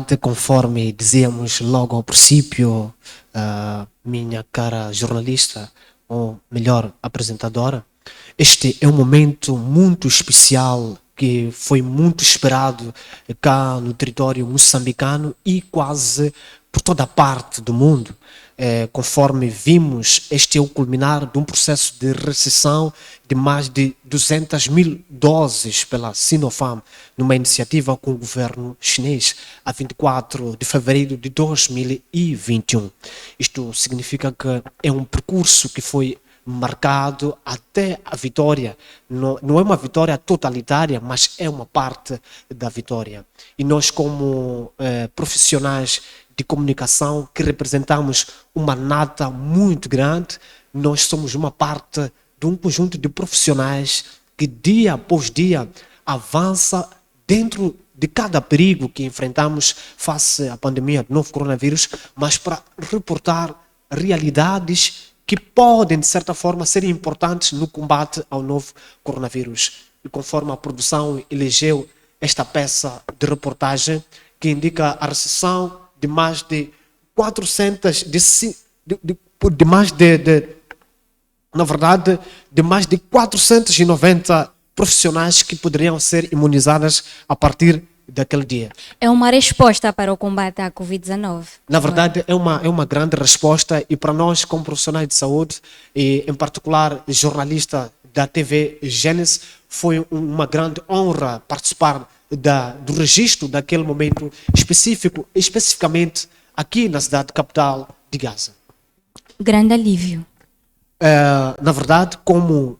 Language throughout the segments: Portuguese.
verdade, conforme dizíamos logo ao princípio, minha cara jornalista, ou melhor, apresentadora, este é um momento muito especial que foi muito esperado cá no território moçambicano e quase por toda a parte do mundo. Conforme vimos, este é o culminar de um processo de recessão de mais de 200 mil doses pela Sinopharm, numa iniciativa com o governo chinês, a 24 de fevereiro de 2021. Isto significa que é um percurso que foi marcado até a vitória. Não é uma vitória totalitária, mas é uma parte da vitória. E nós, como profissionais de comunicação que representamos uma nata muito grande, nós somos uma parte de um conjunto de profissionais que dia após dia avança dentro de cada perigo que enfrentamos face à pandemia do novo coronavírus, mas para reportar realidades que podem, de certa forma, ser importantes no combate ao novo coronavírus. E conforme a produção elegeu esta peça de reportagem, que indica a recessão de mais de 400, na verdade, de mais de 490 profissionais que poderiam ser imunizadas a partir daquele dia. É uma resposta para o combate à Covid-19. Na verdade, é uma grande resposta e para nós, como profissionais de saúde, e em particular jornalista da TV Gênesis, foi uma grande honra participar do registro daquele momento específico, especificamente aqui na cidade capital de Gaza. Grande alívio. Na verdade, como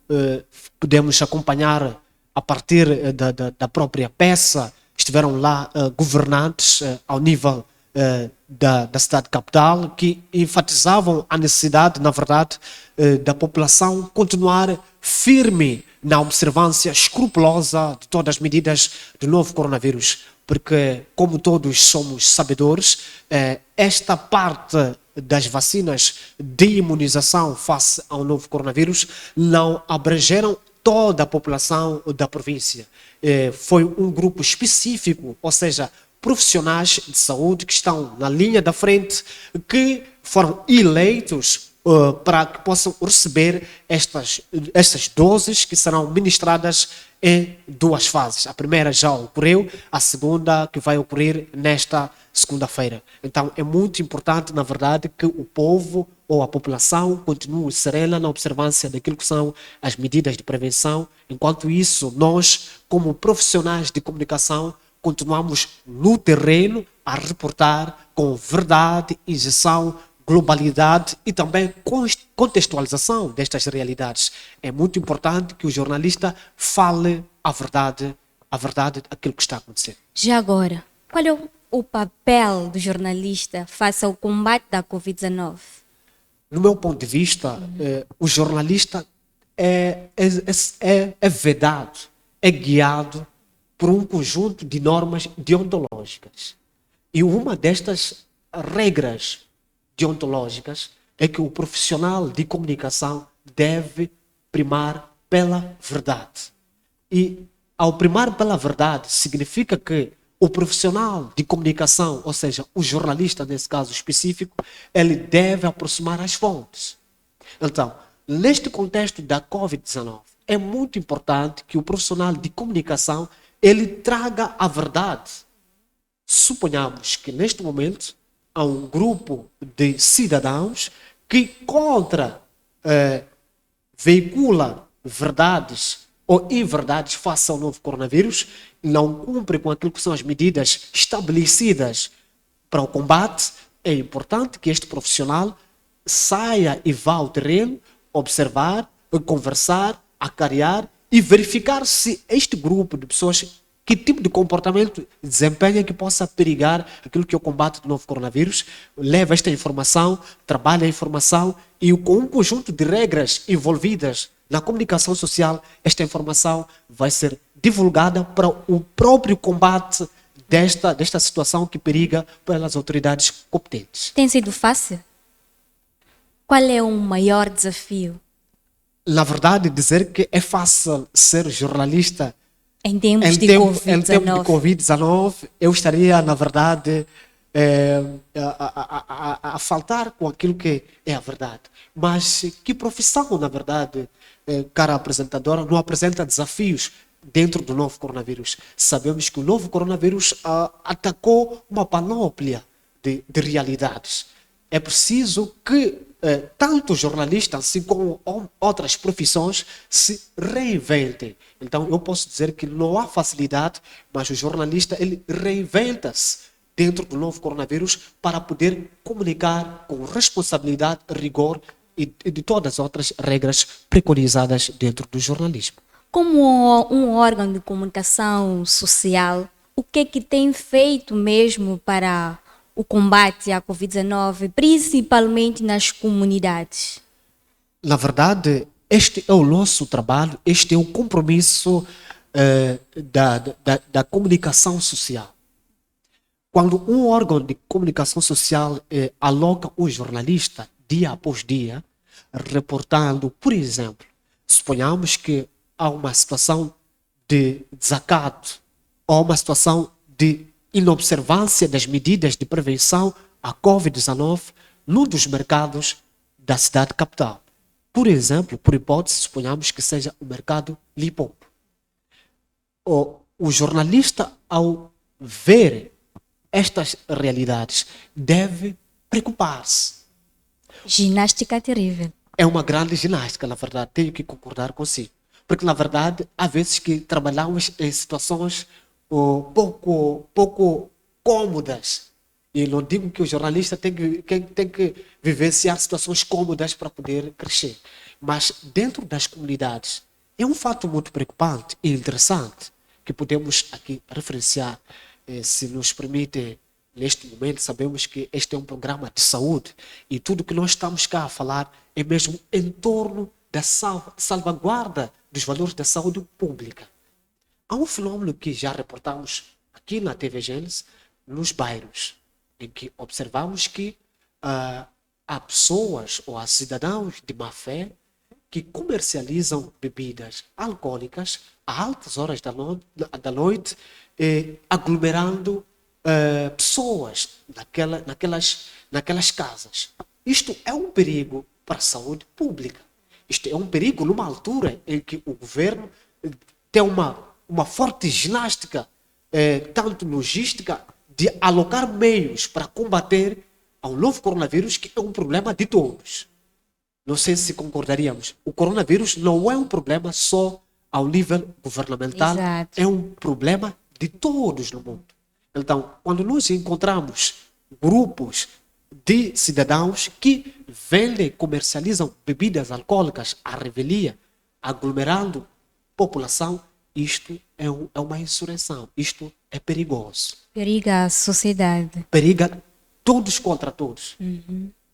podemos acompanhar a partir da própria peça, estiveram lá governantes ao nível da cidade capital que enfatizavam a necessidade, na verdade, da população continuar firme na observância escrupulosa de todas as medidas do novo coronavírus, porque, como todos somos sabedores, esta parte das vacinas de imunização face ao novo coronavírus não abrangeram toda a população da província. Foi um grupo específico, ou seja, profissionais de saúde que estão na linha da frente, que foram eleitos para que possam receber estas doses que serão ministradas em duas fases. A primeira já ocorreu, a segunda que vai ocorrer nesta segunda-feira. Então é muito importante, na verdade, que o povo ou a população continue serena na observância daquilo que são as medidas de prevenção. Enquanto isso, nós, como profissionais de comunicação, continuamos no terreno a reportar com verdade, isenção, globalidade e também contextualização destas realidades. É muito importante que o jornalista fale a verdade daquilo que está acontecendo. Já agora, qual é o papel do jornalista face ao combate da Covid-19? No meu ponto de vista, o jornalista é vedado, é guiado por um conjunto de normas deontológicas. E uma destas regras deontológicas é que o profissional de comunicação deve primar pela verdade. E ao primar pela verdade, significa que o profissional de comunicação, ou seja, o jornalista nesse caso específico, ele deve aproximar as fontes. Então, neste contexto da Covid-19, é muito importante que o profissional de comunicação ele traga a verdade. Suponhamos que neste momento há um grupo de cidadãos que veicula verdades ou inverdades face ao novo coronavírus, não cumpre com aquilo que são as medidas estabelecidas para o combate. É importante que este profissional saia e vá ao terreno, observar, conversar, acariar e verificar se este grupo de pessoas, que tipo de comportamento desempenha que possa perigar aquilo que é o combate do novo coronavírus, leva esta informação, trabalha a informação e com um conjunto de regras envolvidas na comunicação social, esta informação vai ser divulgada para o próprio combate desta situação que periga pelas autoridades competentes. Tem sido fácil? Qual é o maior desafio? Na verdade, dizer que é fácil ser jornalista Em tempos Em de tempo de Covid-19. Covid-19, eu estaria, na verdade, a faltar com aquilo que é a verdade. Mas que profissão, na verdade, cara apresentadora, não apresenta desafios dentro do novo coronavírus? Sabemos que o novo coronavírus atacou uma panóplia de realidades. É preciso que tanto os jornalistas, assim como outras profissões, se reinventem. Então, eu posso dizer que não há facilidade, mas o jornalista ele reinventa-se dentro do novo coronavírus para poder comunicar com responsabilidade, rigor e de todas as outras regras preconizadas dentro do jornalismo. Como um órgão de comunicação social, o que tem feito mesmo para o combate à Covid-19, principalmente nas comunidades? Na verdade, este é o nosso trabalho, este é o compromisso da comunicação social. Quando um órgão de comunicação social aloca um jornalista dia após dia, reportando, por exemplo, suponhamos que há uma situação de desacato ou uma situação de inobservância das medidas de prevenção à Covid-19 num dos mercados da cidade capital. Por exemplo, por hipótese, suponhamos que seja o mercado Limpopo. O jornalista, ao ver estas realidades, deve preocupar-se. Ginástica terrível. É uma grande ginástica, na verdade, tenho que concordar consigo. Porque, na verdade, há vezes que trabalhamos em situações pouco cômodas. E não digo que o jornalista tem que vivenciar situações cômodas para poder crescer. Mas dentro das comunidades, é um fato muito preocupante e interessante que podemos aqui referenciar. Se nos permite, neste momento, sabemos que este é um programa de saúde e tudo que nós estamos cá a falar é mesmo em torno da salvaguarda dos valores da saúde pública. Há um fenômeno que já reportamos aqui na TV Gênesis, nos bairros, em que observamos que há pessoas ou há cidadãos de má fé que comercializam bebidas alcoólicas a altas horas da noite, aglomerando pessoas naquelas casas. Isto é um perigo para a saúde pública. Isto é um perigo numa altura em que o governo tem uma forte ginástica, tanto logística, de alocar meios para combater ao novo coronavírus, que é um problema de todos. Não sei se concordaríamos. O coronavírus não é um problema só ao nível governamental, Exato. é um problema de todos no mundo. Então, quando nós encontramos grupos de cidadãos que vendem e comercializam bebidas alcoólicas à revelia, aglomerando população, isto é uma insurreição, isto é perigoso. Periga a sociedade. Periga todos contra todos.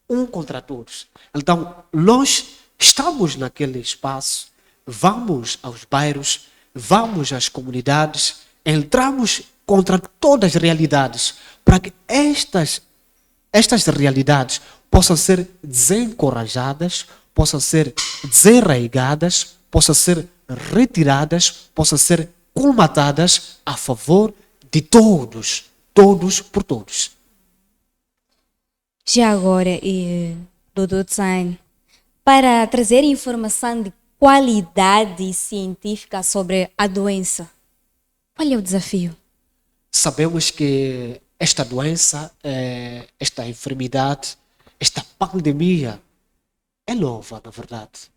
Um contra todos. Então, nós estamos naquele espaço, vamos aos bairros, vamos às comunidades, entramos contra todas as realidades, para que estas realidades possam ser desencorajadas, possam ser desarraigadas, possam ser retiradas, possam ser colmatadas a favor de todos, todos por todos. Já agora, Dudu Tsan, para trazer informação de qualidade científica sobre a doença, qual é o desafio? Sabemos que esta doença, esta enfermidade, esta pandemia é nova, na verdade.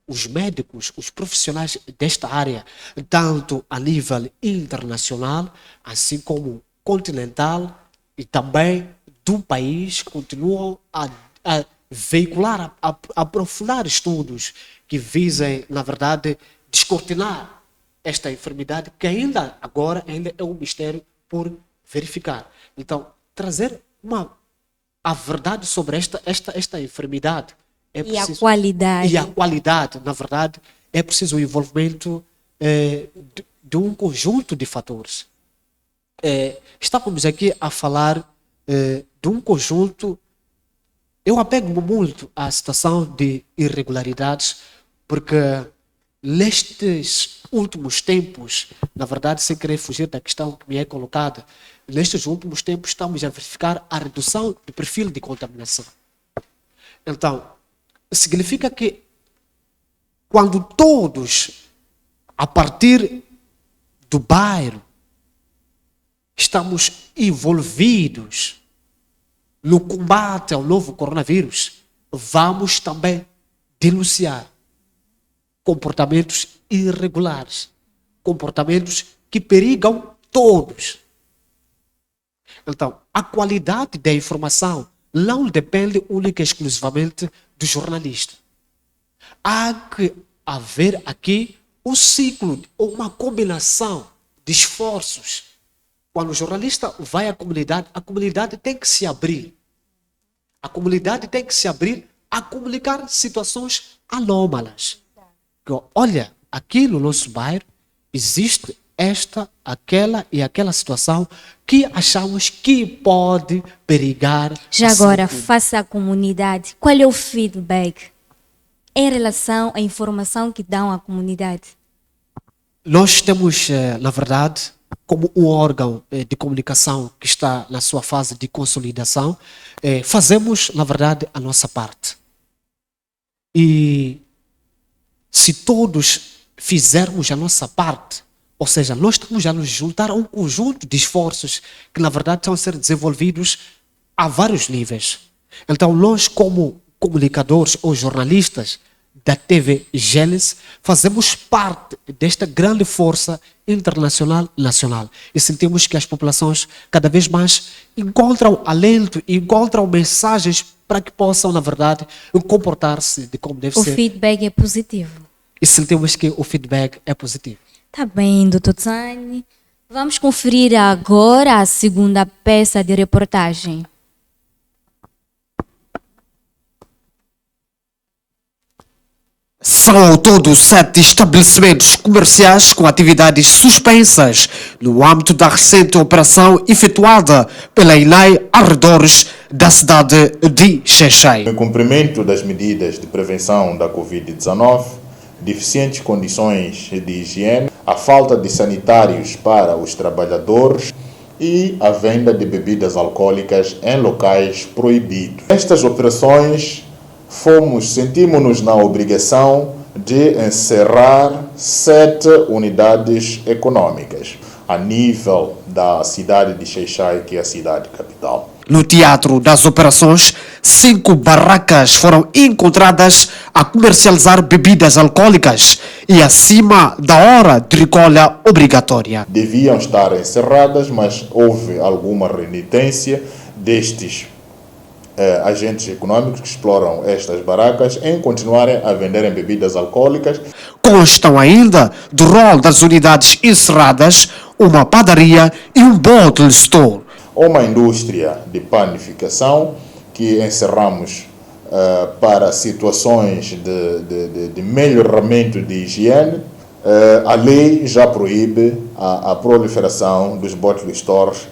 Os médicos, os profissionais desta área, tanto a nível internacional, assim como continental e também do país, continuam a veicular, a aprofundar estudos que visem, na verdade, descortinar esta enfermidade, que ainda é um mistério por verificar. Então, trazer a verdade sobre esta enfermidade é preciso, E a qualidade. E a qualidade, na verdade, é preciso o envolvimento de um conjunto de fatores. Estávamos aqui a falar de um conjunto. Eu apego-me muito à situação de irregularidades, porque nestes últimos tempos, na verdade, sem querer fugir da questão que me é colocada, nestes últimos tempos estamos a verificar a redução do perfil de contaminação. Então, significa que quando todos, a partir do bairro, estamos envolvidos no combate ao novo coronavírus, vamos também denunciar comportamentos irregulares, comportamentos que perigam todos. Então, a qualidade da informação não depende única e exclusivamente do jornalista. Há que haver aqui um ciclo, ou uma combinação de esforços. Quando o jornalista vai à comunidade, a comunidade tem que se abrir. A comunidade tem que se abrir a comunicar situações anômalas. Olha, aqui no nosso bairro existe esta, aquela e aquela situação que achamos que pode perigar. Já agora, faça a comunidade. Qual é o feedback em relação à informação que dão à comunidade? Nós temos, na verdade, como um órgão de comunicação que está na sua fase de consolidação, fazemos, na verdade, a nossa parte. E se todos fizermos a nossa parte, ou seja, nós estamos a nos juntar a um conjunto de esforços que, na verdade, estão a ser desenvolvidos a vários níveis. Então, nós, como comunicadores ou jornalistas da TV Geles, fazemos parte desta grande força internacional e nacional. E sentimos que as populações cada vez mais encontram alento, encontram mensagens para que possam, na verdade, comportar-se de como deve ser. O feedback é positivo. E sentimos que o feedback é positivo. Tá bem, Dr. Tsani. Vamos conferir agora a segunda peça de reportagem. São ao todo 7 estabelecimentos comerciais com atividades suspensas no âmbito da recente operação efetuada pela INAI arredores da cidade de Xai-Xai. Em cumprimento das medidas de prevenção da Covid-19, deficientes condições de higiene, a falta de sanitários para os trabalhadores e a venda de bebidas alcoólicas em locais proibidos. Estas operações sentimos-nos na obrigação de encerrar 7 unidades econômicas a nível da cidade de Xai-Xai, que é a cidade capital. No teatro das operações, 5 barracas foram encontradas a comercializar bebidas alcoólicas e acima da hora de recolha obrigatória. Deviam estar encerradas, mas houve alguma renitência destes agentes econômicos que exploram estas barracas em continuarem a venderem bebidas alcoólicas. Constam ainda do rol das unidades encerradas uma padaria e um bottle store. Uma indústria de panificação que encerramos para situações de melhoramento de higiene. A lei já proíbe a proliferação dos bottle stores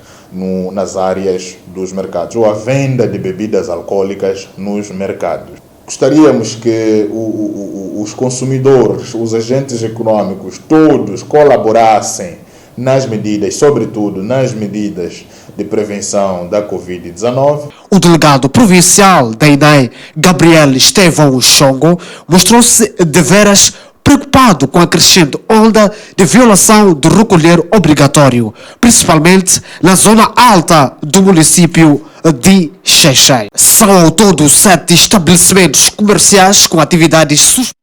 nas áreas dos mercados, ou a venda de bebidas alcoólicas nos mercados. Gostaríamos que os consumidores, os agentes econômicos, todos colaborassem nas medidas, sobretudo nas medidas de prevenção da Covid-19. O delegado provincial da INAI, Gabriel Estevão Xongo, mostrou-se deveras preocupado com a crescente onda de violação do recolher obrigatório, principalmente na zona alta do município de Xai-Xai. São ao todo 7 estabelecimentos comerciais com atividades suspensas.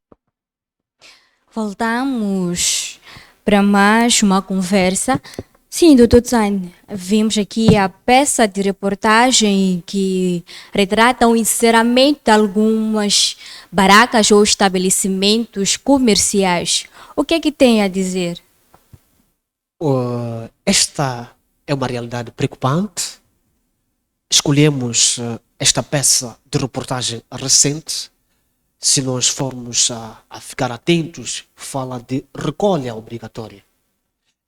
Voltamos para mais uma conversa. Sim, Dr. Tsani, vimos aqui a peça de reportagem que retrata o encerramento de algumas barracas ou estabelecimentos comerciais. O que é que tem a dizer? Esta é uma realidade preocupante. Escolhemos esta peça de reportagem recente. Se nós formos a ficar atentos, fala de recolha obrigatória.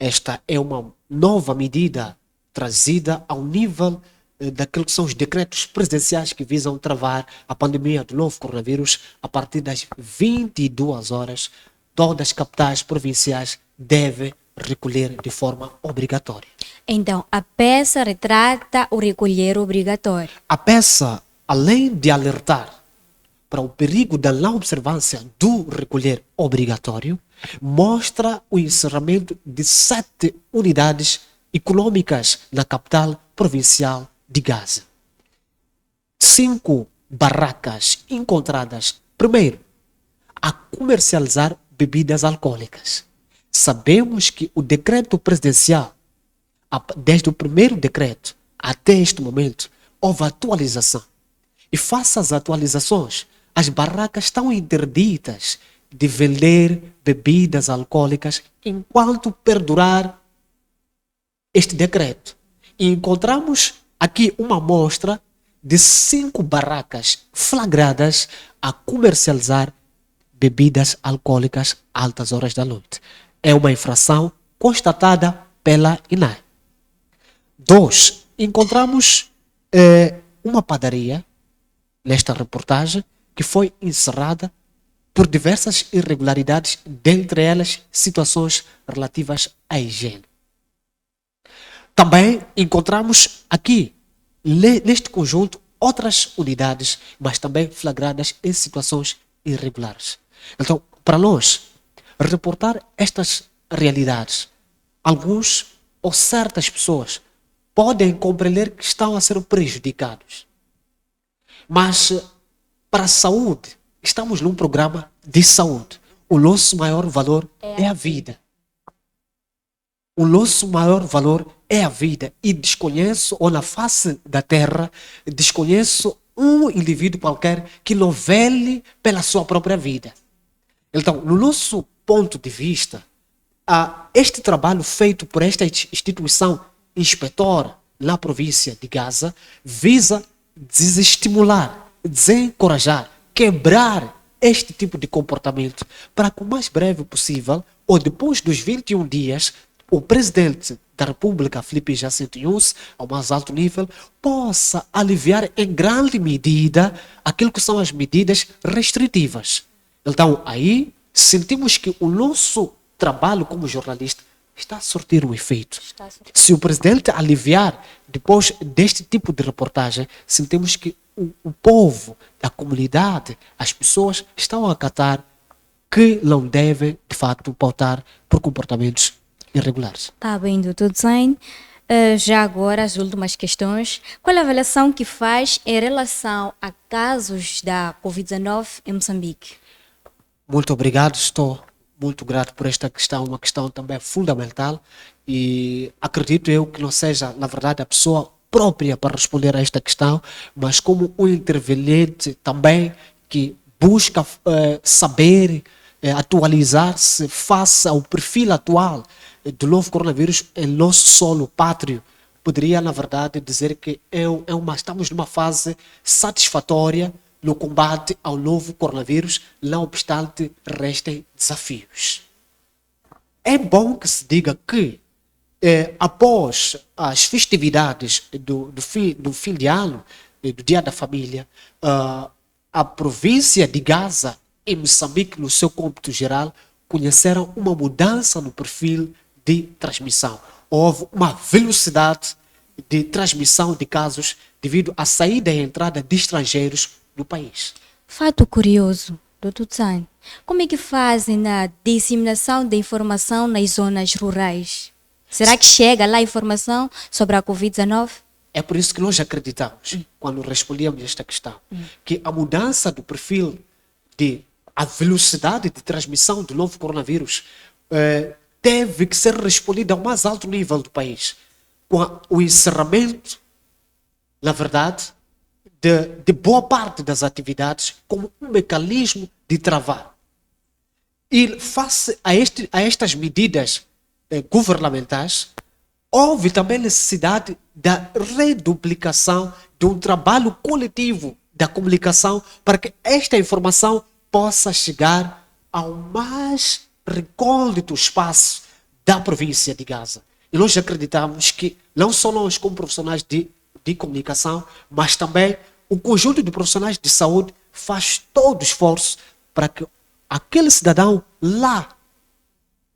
Esta é uma nova medida trazida ao nível daquilo que são os decretos presidenciais que visam travar a pandemia do novo coronavírus a partir das 22 horas todas as capitais provinciais devem recolher de forma obrigatória. Então, a peça retrata o recolher obrigatório. A peça, além de alertar para o perigo da não observância do recolher obrigatório, mostra o encerramento de 7 unidades econômicas na capital provincial de Gaza. 5 barracas encontradas, primeiro, a comercializar bebidas alcoólicas. Sabemos que o decreto presidencial, desde o primeiro decreto até este momento, houve atualização. E face às atualizações, as barracas estão interditas de vender bebidas alcoólicas enquanto perdurar este decreto. E encontramos aqui uma amostra de 5 barracas flagradas a comercializar bebidas alcoólicas a altas horas da noite. É uma infração constatada pela INAI. 2. Encontramos uma padaria, nesta reportagem, que foi encerrada por diversas irregularidades, dentre elas situações relativas à higiene. Também encontramos aqui, neste conjunto, outras unidades, mas também flagradas em situações irregulares. Então, para nós, reportar estas realidades, alguns ou certas pessoas podem compreender que estão a ser prejudicados. Mas, para a saúde, estamos num programa de saúde. O nosso maior valor é a vida. O nosso maior valor é a vida. E desconheço, ou na face da terra, desconheço um indivíduo qualquer que não vele pela sua própria vida. Então, no nosso ponto de vista, este trabalho feito por esta instituição inspetora na província de Gaza visa desestimular, desencorajar, quebrar este tipo de comportamento para que o mais breve possível, ou depois dos 21 dias, o presidente da República, Filipe Jacinto Nyusi, ao mais alto nível, possa aliviar em grande medida aquilo que são as medidas restritivas. Então, aí, sentimos que o nosso trabalho como jornalista está a surtir um efeito. Se o presidente aliviar depois deste tipo de reportagem, sentimos que o povo, a comunidade, as pessoas estão a acatar que não devem, de fato, pautar por comportamentos irregulares. Está bem, doutor Zain. Já agora, as últimas questões. Qual a avaliação que faz em relação a casos da Covid-19 em Moçambique? Muito obrigado, estou muito grato por esta questão, uma questão também fundamental, e acredito eu que não seja, na verdade, a pessoa própria para responder a esta questão, mas como um interveniente também que busca saber, atualizar-se face ao perfil atual do novo coronavírus em nosso solo pátrio. Poderia, na verdade, dizer que estamos numa fase satisfatória no combate ao novo coronavírus, não obstante restem desafios. É bom que se diga que, após as festividades do fim de ano, do Dia da Família, a província de Gaza e Moçambique, no seu cômputo geral, conheceram uma mudança no perfil de transmissão. Houve uma velocidade de transmissão de casos devido à saída e entrada de estrangeiros no país. Fato curioso, doutor Zain. Como é que fazem na disseminação da informação nas zonas rurais? Será que chega lá a informação sobre a Covid-19? É por isso que nós acreditamos, quando respondíamos esta questão, que a mudança do perfil a velocidade de transmissão do novo coronavírus teve que ser respondida ao mais alto nível do país, com o encerramento, na verdade, de boa parte das atividades como um mecanismo de travar. E face a estas medidas governamentais, houve também necessidade da reduplicação de um trabalho coletivo da comunicação para que esta informação possa chegar ao mais recôndito espaço da província de Gaza. E nós acreditamos que não só nós como profissionais de comunicação, mas também o conjunto de profissionais de saúde faz todo o esforço para que aquele cidadão lá,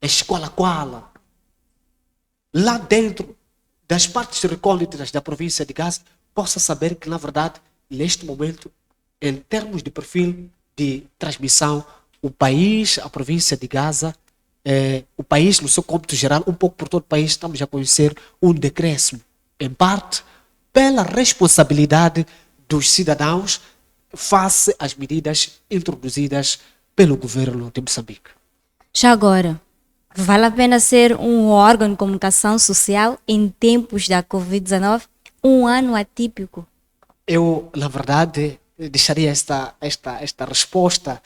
escola qual, lá dentro das partes recônditas da província de Gaza, possa saber que, na verdade, neste momento, em termos de perfil de transmissão, o país, a província de Gaza, o país no seu cômputo geral, um pouco por todo o país, estamos a conhecer um decréscimo, em parte pela responsabilidade dos cidadãos face às medidas introduzidas pelo governo de Moçambique. Já agora, vale a pena ser um órgão de comunicação social em tempos da Covid-19? Um ano atípico? Eu, na verdade, deixaria esta resposta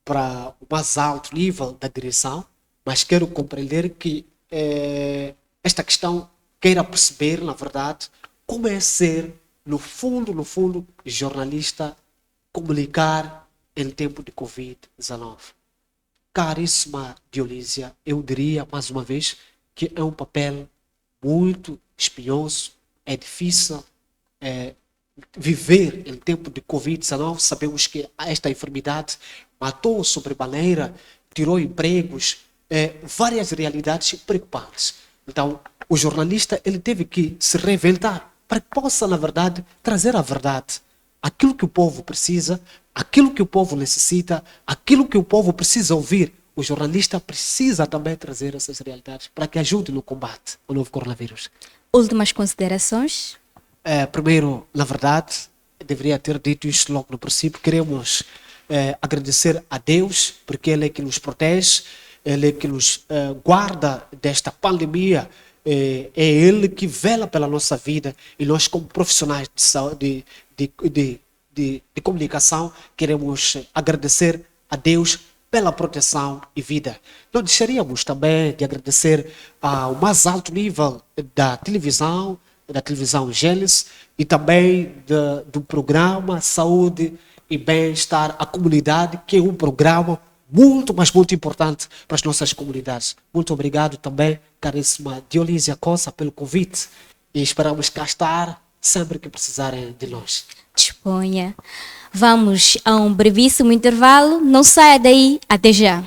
para o mais alto nível da direção, mas quero compreender que esta questão queira perceber, na verdade, como é ser, no fundo, jornalista, comunicar em tempo de Covid-19. Caríssima Dionísia, eu diria mais uma vez que é um papel muito espinhoso, é difícil viver em tempo de Covid-19. Sabemos que esta enfermidade matou sobremaneira, tirou empregos, várias realidades preocupantes. Então, o jornalista ele teve que se reinventar para que possa, na verdade, trazer a verdade. Aquilo que o povo precisa, aquilo que o povo necessita, aquilo que o povo precisa ouvir. O jornalista precisa também trazer essas realidades para que ajude no combate ao novo coronavírus. Últimas considerações? Primeiro, na verdade, deveria ter dito isto logo no princípio. Queremos agradecer a Deus, porque Ele é que nos protege, Ele é que nos guarda desta pandemia. É Ele que vela pela nossa vida, e nós, como profissionais de saúde, de comunicação, queremos agradecer a Deus pela proteção e vida. Não deixaríamos também de agradecer ao mais alto nível da televisão Genes, e também do programa Saúde e Bem-Estar à Comunidade, que é um programa muito, mas muito importante para as nossas comunidades. Muito obrigado também, caríssima Dionísia Costa, pelo convite, e esperamos cá estar sempre que precisarem de nós. Disponha. Vamos a um brevíssimo intervalo. Não saia daí. Até já.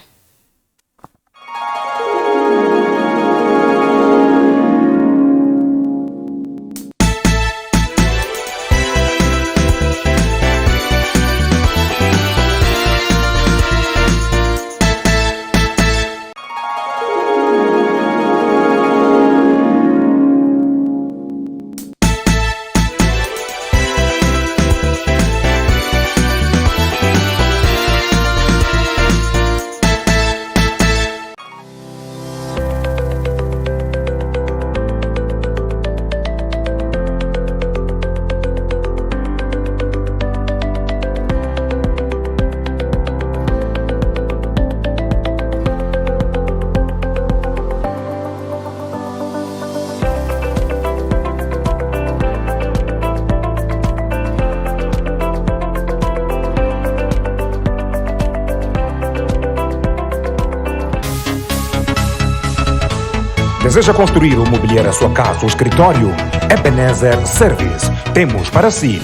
Deseja construir ou mobiliar a sua casa ou escritório? Ebenezer Service. Temos para si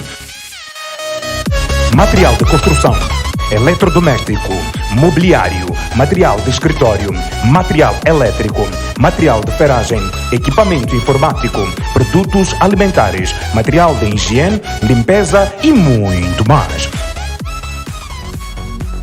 material de construção, eletrodoméstico, mobiliário, material de escritório, material elétrico, material de ferragem, equipamento informático, produtos alimentares, material de higiene, limpeza e muito mais.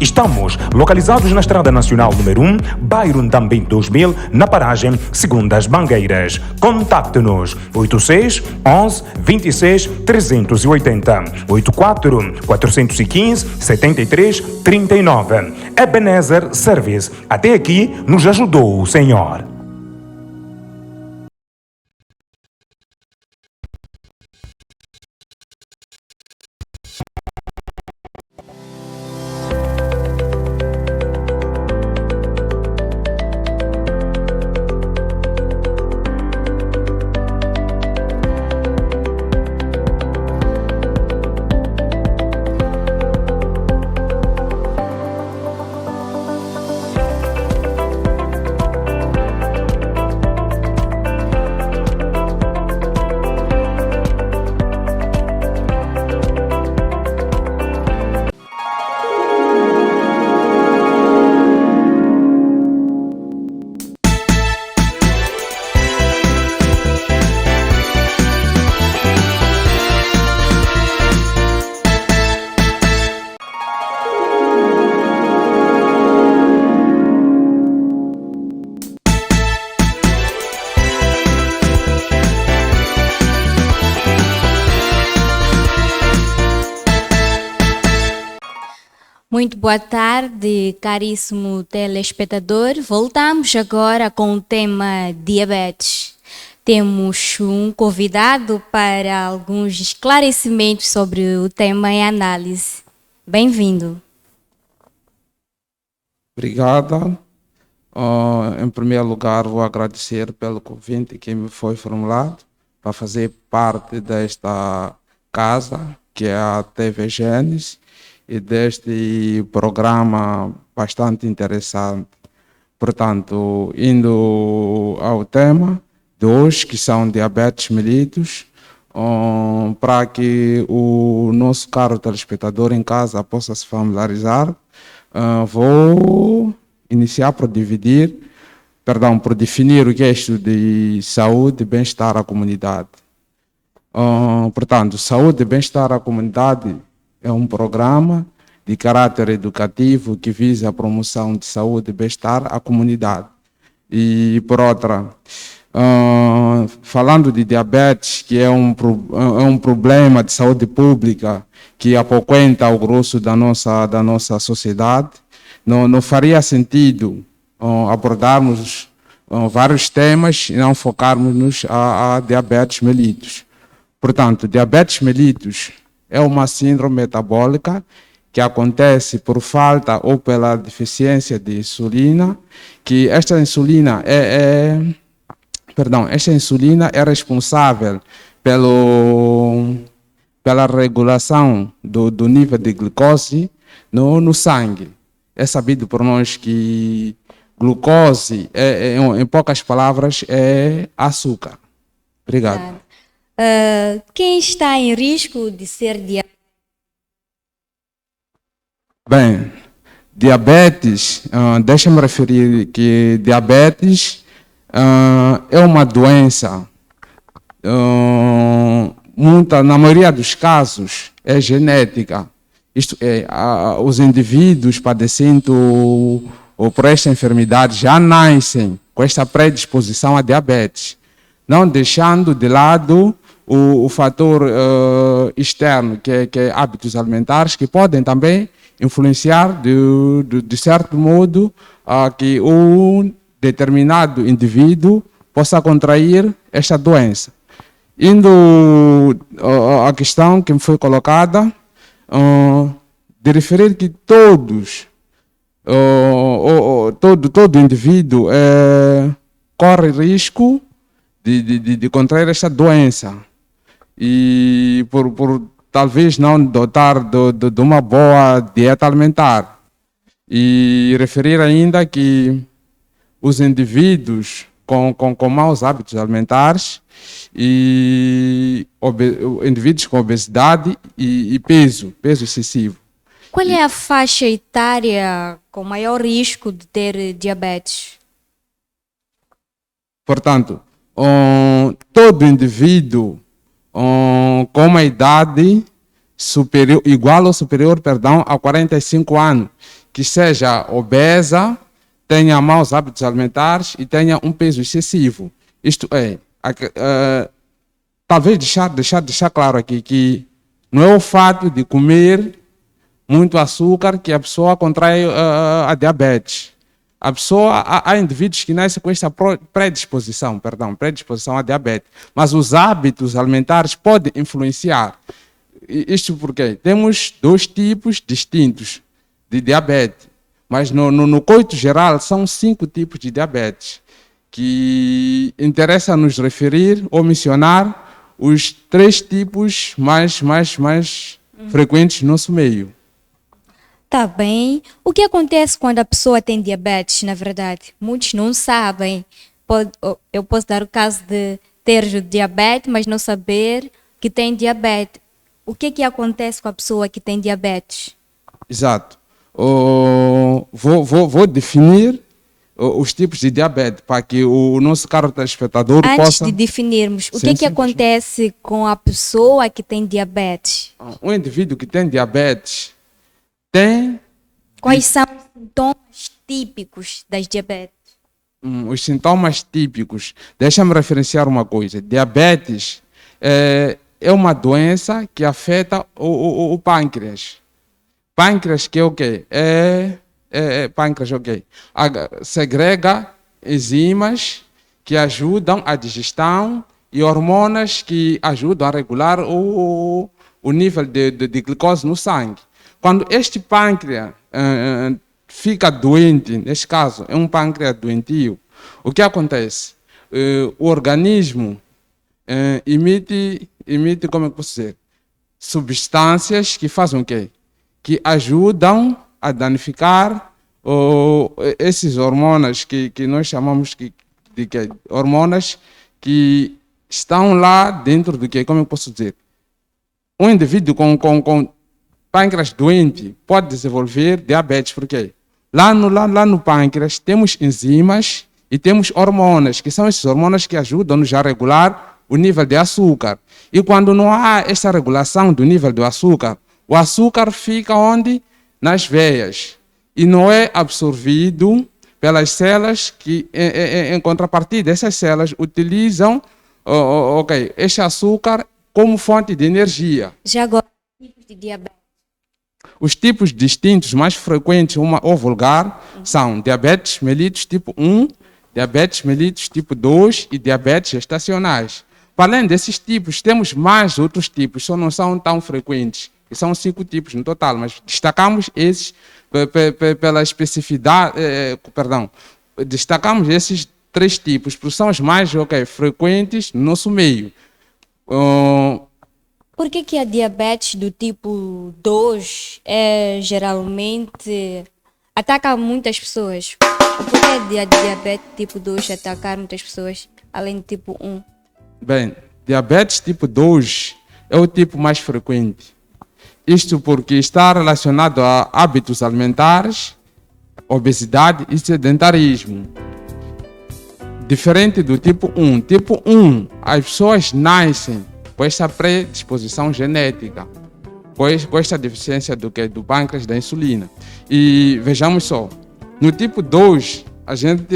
Estamos localizados na Estrada Nacional número 1, bairro Ndambi 2000, na paragem Segundas Mangueiras. Contacte-nos 86 11 26 380 84 415 73 39. Ebenezer Service. Até aqui nos ajudou o Senhor. Muito boa tarde, caríssimo telespectador. Voltamos agora com o tema diabetes. Temos um convidado para alguns esclarecimentos sobre o tema em análise. Bem-vindo. Obrigada. Em primeiro lugar, vou agradecer pelo convite que me foi formulado para fazer parte desta casa, que é a TV Gênesis, e deste programa bastante interessante. Portanto, indo ao tema de hoje, que são diabetes mellitus, para que o nosso caro telespectador em casa possa se familiarizar, vou iniciar por definir o que é isto de saúde e bem-estar à comunidade. Portanto, saúde e bem-estar à comunidade é um programa de caráter educativo que visa a promoção de saúde e bem-estar à comunidade. E, por outra, falando de diabetes, que é um problema de saúde pública que apoquenta o grosso da nossa sociedade, não faria sentido abordarmos vários temas e não focarmos a diabetes mellitus. Portanto, diabetes mellitus é uma síndrome metabólica que acontece por falta ou pela deficiência de insulina, que esta insulina é responsável pela regulação do nível de glicose no sangue. É sabido por nós que glucose, em poucas palavras, é açúcar. Obrigado. Quem está em risco de ser diabético? Bem, diabetes, deixa-me referir que diabetes é uma doença, na maioria dos casos, é genética. Isto é, os indivíduos padecendo por esta enfermidade já nascem com esta predisposição à diabetes, não deixando de lado o fator externo, que é hábitos alimentares, que podem também influenciar de certo modo que um determinado indivíduo possa contrair esta doença. Indo à questão que me foi colocada, de referir que todo indivíduo corre risco de contrair esta doença, e por talvez não dotar de uma boa dieta alimentar. E referir ainda que os indivíduos com maus hábitos alimentares e indivíduos com obesidade e peso excessivo. Qual é a faixa etária com maior risco de ter diabetes? Portanto, todo indivíduo com uma idade igual ou superior a 45 anos, que seja obesa, tenha maus hábitos alimentares e tenha um peso excessivo. Isto é, talvez deixar claro aqui que não é o fato de comer muito açúcar que a pessoa contrai a diabetes. Há indivíduos que nascem com esta predisposição à diabetes, mas os hábitos alimentares podem influenciar. Isto porque temos dois tipos distintos de diabetes, mas no coito geral são 5 tipos de diabetes, que interessa nos referir ou mencionar os 3 tipos mais frequentes no nosso meio. Tá bem. O que acontece quando a pessoa tem diabetes, na verdade? Muitos não sabem. Eu posso dar o caso de ter diabetes, mas não saber que tem diabetes. O que acontece com a pessoa que tem diabetes? Exato. Vou definir os tipos de diabetes para que o nosso caro telespectador possa... Antes de definirmos, o que acontece com a pessoa que tem diabetes? Um indivíduo que tem diabetes tem... Quais são os sintomas típicos das diabetes? Os sintomas típicos. Deixa-me referenciar uma coisa. Diabetes é uma doença que afeta o pâncreas. Pâncreas que é o quê? Pâncreas é o quê? Segrega enzimas que ajudam a digestão e hormonas que ajudam a regular o nível de glicose no sangue. Quando este pâncreas fica doente, neste caso é um pâncreas doentio, o que acontece? O organismo emite, como é que posso dizer, substâncias que fazem o quê? Que ajudam a danificar esses hormonas que nós chamamos de hormonas que estão lá dentro do que, como eu posso dizer? Um indivíduo com pâncreas doente pode desenvolver diabetes, por quê? Lá no pâncreas temos enzimas e temos hormonas, que são essas hormonas que ajudam-nos a regular o nível de açúcar. E quando não há essa regulação do nível do açúcar, o açúcar fica onde? Nas veias. E não é absorvido pelas células que, em contrapartida, essas células utilizam este açúcar como fonte de energia. Já agora, tipos de diabetes. Os tipos distintos mais frequentes ou vulgar são diabetes mellitus tipo 1, diabetes mellitus tipo 2 e diabetes gestacionais. Para além desses tipos, temos mais outros tipos, só não são tão frequentes. E são 5 tipos no total, mas destacamos esses pela especificidade, destacamos esses 3 tipos, porque são os mais frequentes no nosso meio. Por que a diabetes do tipo 2 geralmente ataca muitas pessoas? Por que a diabetes tipo 2 atacar muitas pessoas, além do tipo 1? Bem, diabetes tipo 2 é o tipo mais frequente. Isto porque está relacionado a hábitos alimentares, obesidade e sedentarismo. Diferente do tipo 1. Tipo 1, as pessoas nascem com essa predisposição genética, com esta deficiência do pâncreas da insulina. E vejamos só, no tipo 2, a gente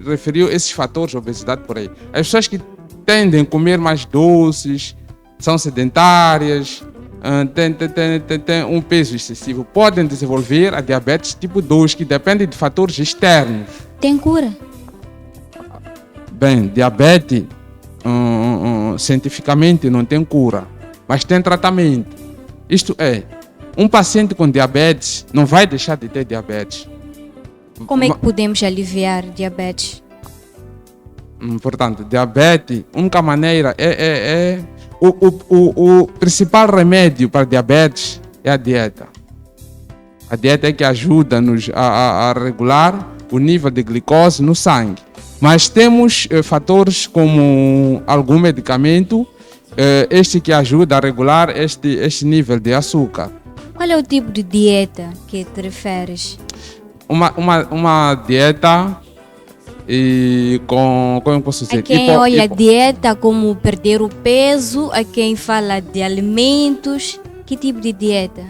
referiu esses fatores de obesidade por aí. As pessoas que tendem a comer mais doces, são sedentárias, têm um peso excessivo, podem desenvolver a diabetes tipo 2, que depende de fatores externos. Tem cura? Bem, diabetes, cientificamente não tem cura, mas tem tratamento. Isto é, um paciente com diabetes não vai deixar de ter diabetes. Como é que podemos aliviar diabetes? Portanto, diabetes, a única maneira o principal remédio para diabetes é a dieta. A dieta é que ajuda-nos a regular o nível de glicose no sangue. Mas temos fatores como algum medicamento, este que ajuda a regular este nível de açúcar. Qual é o tipo de dieta que te referes? Uma dieta como eu posso dizer? Há quem olha a dieta como perder o peso, há quem fala de alimentos. Que tipo de dieta?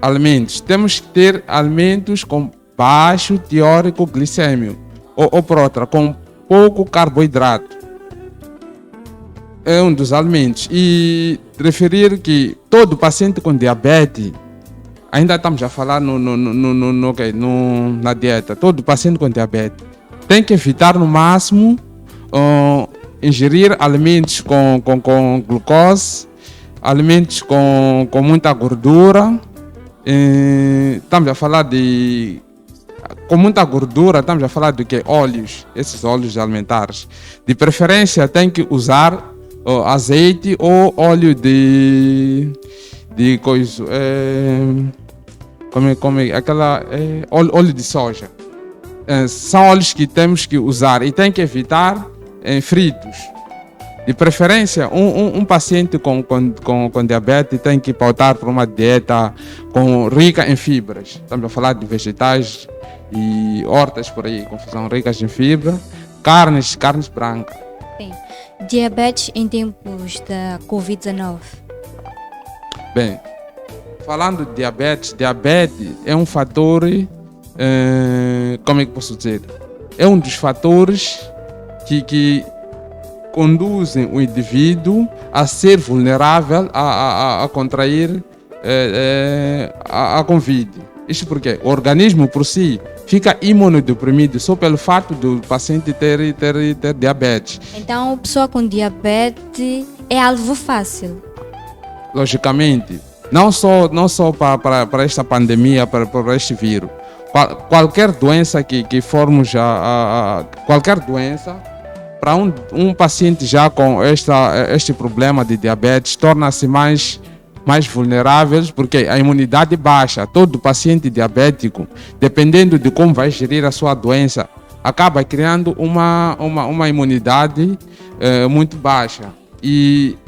Alimentos. Temos que ter alimentos com baixo teórico glicêmico. Ou por outra, com pouco carboidrato. É um dos alimentos. E referir que todo paciente com diabetes, ainda estamos a falar na dieta, todo paciente com diabetes tem que evitar no máximo ingerir alimentos com glucose, alimentos com muita gordura. Estamos a falar com muita gordura, estamos a falar de que? Óleos, esses óleos alimentares. De preferência tem que usar azeite ou óleo de coisa, óleo de soja. São óleos que temos que usar e tem que evitar fritos. De preferência, um paciente com diabetes tem que pautar por uma dieta rica em fibras. Estamos a falar de vegetais e hortas por aí, confusão ricas em fibra, carnes brancas. Bem, diabetes em tempos da Covid-19. Bem, falando de diabetes é um fator, como é que posso dizer? É um dos fatores que conduzem o indivíduo a ser vulnerável a contrair a Covid. Isto porque o organismo por si fica imunodeprimido só pelo fato do paciente ter diabetes. Então, a pessoa com diabetes é alvo fácil. Logicamente, não só para esta pandemia, para este vírus. Qualquer doença que formos qualquer doença, para um paciente já com este problema de diabetes, torna-se mais vulneráveis, porque a imunidade baixa. Todo paciente diabético, dependendo de como vai gerir a sua doença, acaba criando uma imunidade muito baixa. E,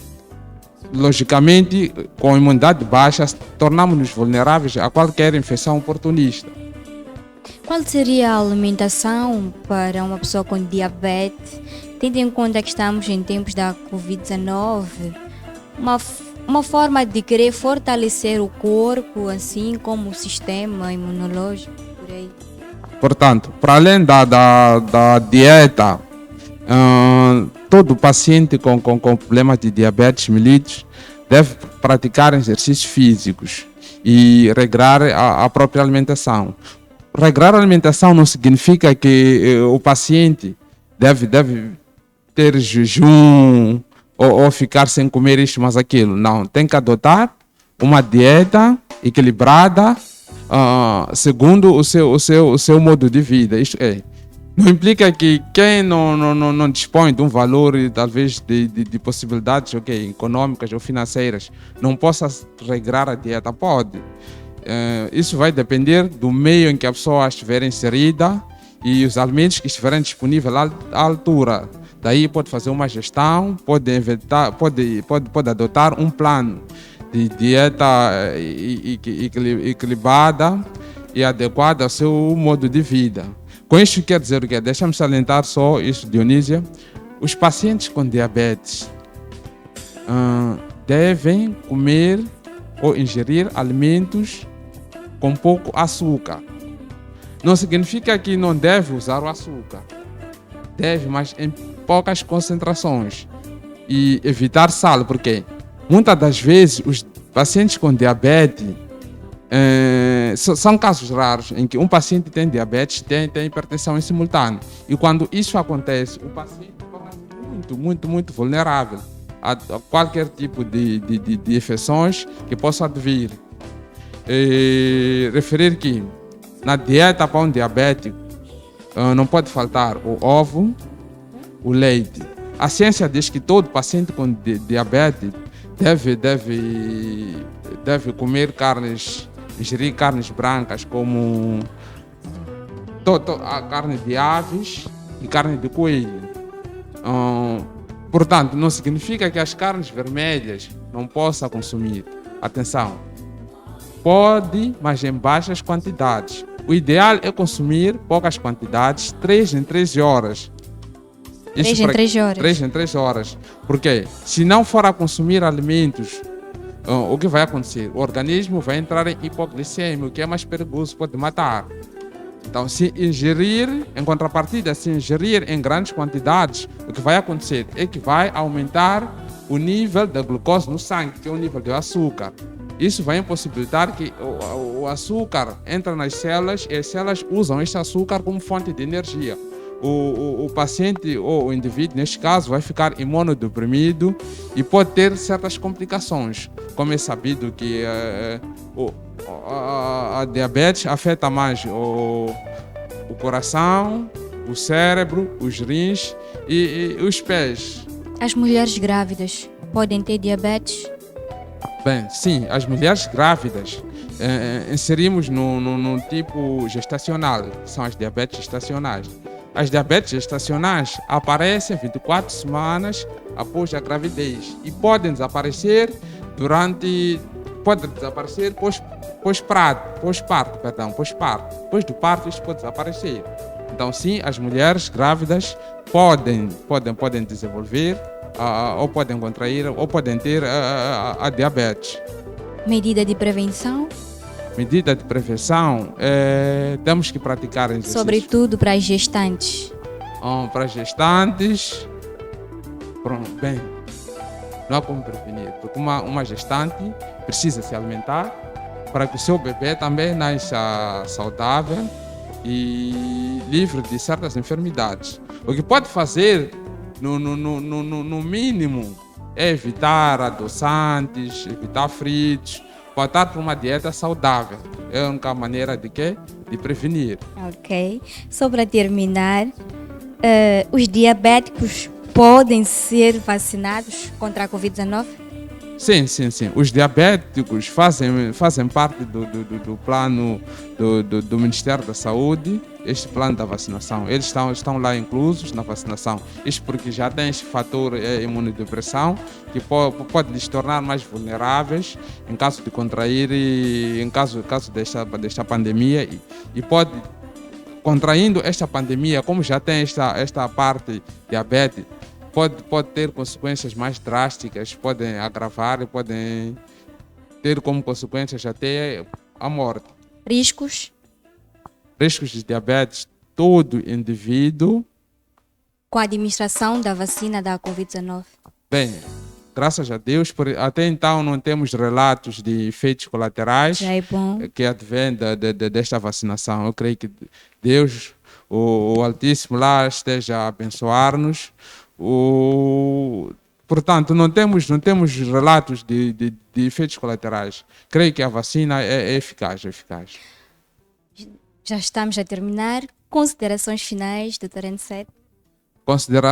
logicamente, com a imunidade baixa, tornamos-nos vulneráveis a qualquer infecção oportunista. Qual seria a alimentação para uma pessoa com diabetes, tendo em conta que estamos em tempos da Covid-19? Uma forma de querer fortalecer o corpo, assim como o sistema imunológico, por aí. Portanto, para além da dieta, todo paciente com problemas de diabetes mellitus deve praticar exercícios físicos e regrar a própria alimentação. Regrar a alimentação não significa que o paciente deve ter jejum ou ficar sem comer isto, mas aquilo. Não, tem que adotar uma dieta equilibrada segundo o seu modo de vida. Isto não implica que quem não dispõe de um valor, talvez de possibilidades econômicas ou financeiras, não possa regrar a dieta. Pode. Isso vai depender do meio em que a pessoa estiver inserida e os alimentos que estiverem disponíveis à altura. Daí pode fazer uma gestão, pode adotar um plano de dieta equilibrada e adequada ao seu modo de vida. Com isso quer dizer o quê? Deixa-me salientar só isso, Dionísia. Os pacientes com diabetes devem comer ou ingerir alimentos com pouco açúcar. Não significa que não deve usar o açúcar. Deve, mas em poucas concentrações. E evitar sal, porque muitas das vezes os pacientes com diabetes são casos raros em que um paciente tem diabetes e tem hipertensão em simultâneo. E quando isso acontece, o paciente torna-se muito vulnerável a qualquer tipo de infecções que possa advir. Referir que na dieta para um diabético não pode faltar o ovo, o leite. A ciência diz que todo paciente com diabetes deve comer carnes, ingerir carnes brancas como a carne de aves e carne de coelho. Portanto, não significa que as carnes vermelhas não possa consumir. Atenção, pode, mas em baixas quantidades. O ideal é consumir poucas quantidades, 3 em 3 horas. 3 em 3 horas. 3 em 3 horas. Porque se não for a consumir alimentos, o que vai acontecer? O organismo vai entrar em hipoglicemia, o que é mais perigoso, pode matar. Então, se ingerir, em contrapartida, se ingerir em grandes quantidades, o que vai acontecer é que vai aumentar o nível da glucose no sangue, que é o nível do açúcar. Isso vai impossibilitar que o açúcar entre nas células e as células usam este açúcar como fonte de energia. O paciente ou o indivíduo, neste caso, vai ficar imunodeprimido e pode ter certas complicações. Como é sabido que a diabetes afeta mais o coração, o cérebro, os rins e os pés. As mulheres grávidas podem ter diabetes? Bem, sim, as mulheres grávidas inserimos no tipo gestacional, que são as diabetes gestacionais. As diabetes gestacionais aparecem 24 semanas após a gravidez e podem desaparecer pós-parto. Depois do parto, isto pode desaparecer. Então, sim, as mulheres grávidas podem desenvolver ou podem contrair ou podem ter a diabetes. Medida de prevenção? Medida de prevenção, temos que praticar exercícios. Sobretudo para as gestantes. Para as gestantes, pronto, bem, Não há como prevenir, porque uma gestante precisa se alimentar para que o seu bebê também nasça saudável e livre de certas enfermidades. O que pode fazer, no mínimo, é evitar adoçantes, evitar fritos, voltar para uma dieta saudável. É a única maneira de quê? De prevenir. Ok. Só para terminar, os diabéticos podem ser vacinados contra a Covid-19? Sim. Os diabéticos fazem parte do plano do Ministério da Saúde, este plano da vacinação. Eles estão lá inclusos na vacinação. Isto porque já tem este fator imunodepressão que pode lhes tornar mais vulneráveis em caso de contrair, em caso desta pandemia e pode, contraindo esta pandemia, como já tem esta parte diabetes, pode ter consequências mais drásticas, podem agravar e podem ter como consequências até a morte. Riscos? Riscos de diabetes, todo indivíduo. Com a administração da vacina da Covid-19? Bem, graças a Deus, até então não temos relatos de efeitos colaterais Já é bom. que advêm desta vacinação. Eu creio que Deus, o Altíssimo lá, esteja a abençoar-nos. Portanto, não temos relatos de efeitos colaterais. Creio que a vacina é eficaz. Já estamos a terminar. Considerações finais, Dr. Aniceto?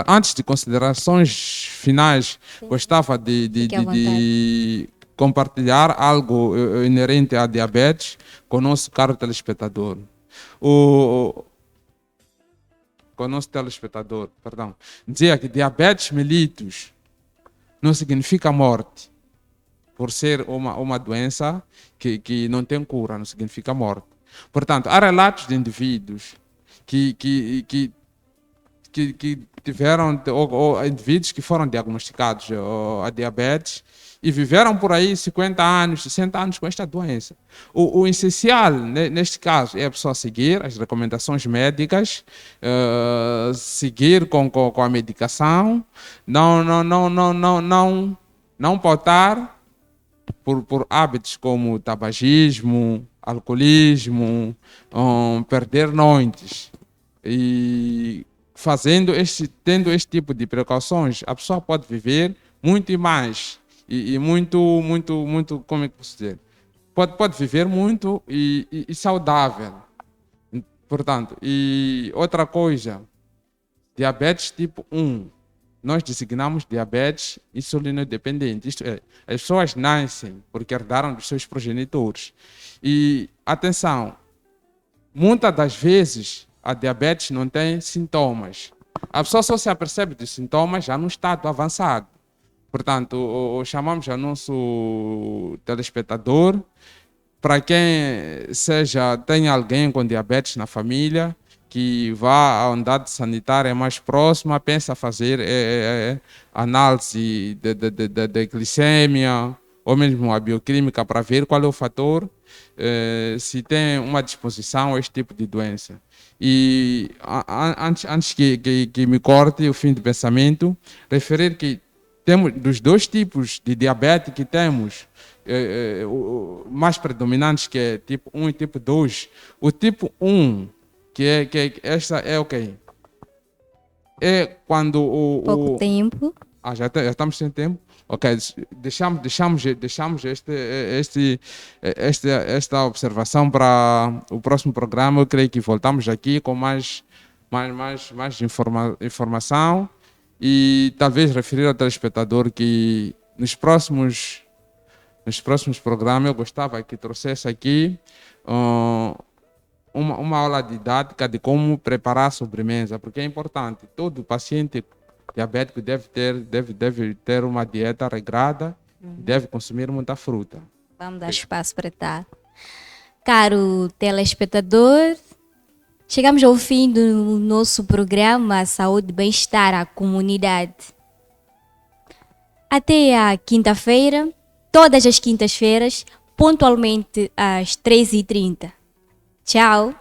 Antes de considerações finais, gostava de compartilhar algo inerente à diabetes com o nosso caro telespectador. Com o nosso telespectador, perdão. Dizia que diabetes mellitus não significa morte. Por ser uma doença que não tem cura, não significa morte. Portanto, há relatos de indivíduos que tiveram, ou indivíduos que foram diagnosticados a diabetes e viveram por aí 50 anos, 60 anos com esta doença. O essencial, neste caso, é a pessoa seguir as recomendações médicas, seguir com a medicação, não pautar por hábitos como tabagismo, alcoolismo, perder noites. E tendo este tipo de precauções, a pessoa pode viver muito e mais. E muito, como é que posso dizer? Pode viver muito e saudável. Portanto, e outra coisa, diabetes tipo 1. Nós designamos diabetes insulino-dependente. Isto é, as pessoas nascem porque herdaram dos seus progenitores. E, atenção, muitas das vezes a diabetes não tem sintomas. A pessoa só se apercebe dos sintomas já no estado avançado. Portanto, chamamos ao nosso telespectador, para quem tem alguém com diabetes na família, que vá à unidade sanitária mais próxima, pensa fazer análise de glicemia, ou mesmo a bioquímica, para ver qual é o fator, se tem uma disposição a este tipo de doença. E antes que me corte o fim do pensamento, referir que temos dos dois tipos de diabetes que temos, mais predominantes, que é tipo 1 e tipo 2. O tipo 1, que esta é o quê? É quando Pouco tempo. Já estamos sem tempo? Ok, deixamos esta observação para o próximo programa. Eu creio que voltamos aqui com mais informação e talvez referir ao telespectador que nos próximos programas eu gostava que trouxesse aqui uma aula didática de como preparar a sobremesa, porque é importante. Todo paciente diabético deve ter uma dieta regrada, deve consumir muita fruta. Vamos dar espaço para estar. Caro telespectador, chegamos ao fim do nosso programa Saúde e Bem-Estar à Comunidade. Até a quinta-feira, todas as quintas-feiras, pontualmente às 3h30. Tchau!